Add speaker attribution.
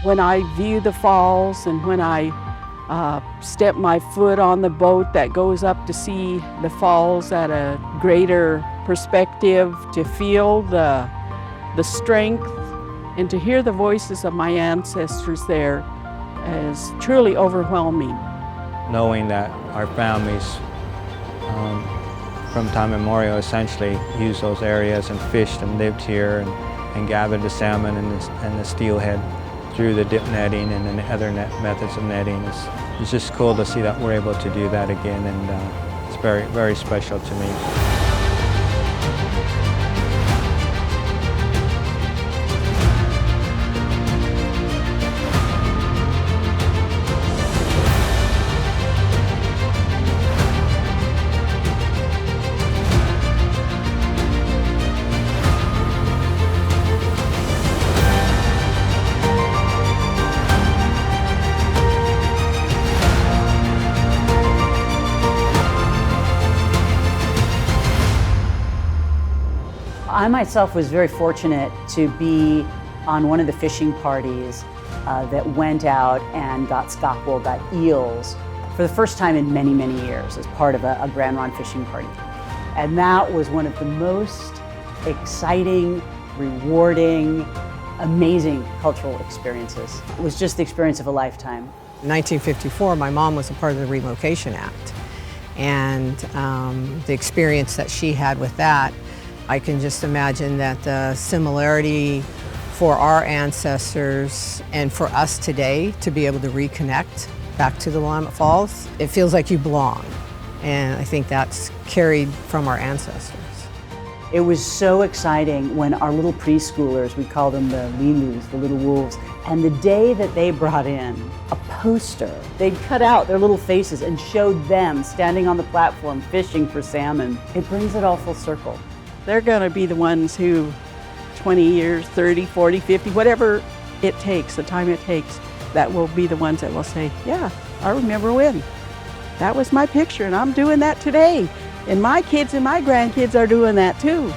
Speaker 1: When I view the falls and when I step my foot on the boat that goes up to see the falls at a greater perspective, to feel the strength and to hear the voices of my ancestors there is truly overwhelming.
Speaker 2: Knowing that our families from time immemorial essentially used those areas and fished and lived here and gathered the salmon and the steelhead through the dip netting and the other methods of netting. It's just cool to see that we're able to do that again, and it's very, very special to me.
Speaker 3: I myself was very fortunate to be on one of the fishing parties that went out and got scockwell, got eels, for the first time in many, many years as part of a Grand Ronde fishing party. And that was one of the most exciting, rewarding, amazing cultural experiences. It was just the experience of a lifetime.
Speaker 4: In 1954, my mom was a part of the Relocation Act. And the experience that she had with that, I can just imagine that the similarity for our ancestors and for us today to be able to reconnect back to the Willamette Falls, it feels like you belong. And I think that's carried from our ancestors.
Speaker 3: It was so exciting when our little preschoolers, we call them the Lilus, the little wolves, and the day that they brought in a poster, they'd cut out their little faces and showed them standing on the platform fishing for salmon. It brings it all full circle.
Speaker 1: They're going to be the ones who 20 years, 30, 40, 50, whatever it takes, the time it takes, that will be the ones that will say, yeah, I remember when. That was my picture and I'm doing that today. And my kids and my grandkids are doing that too.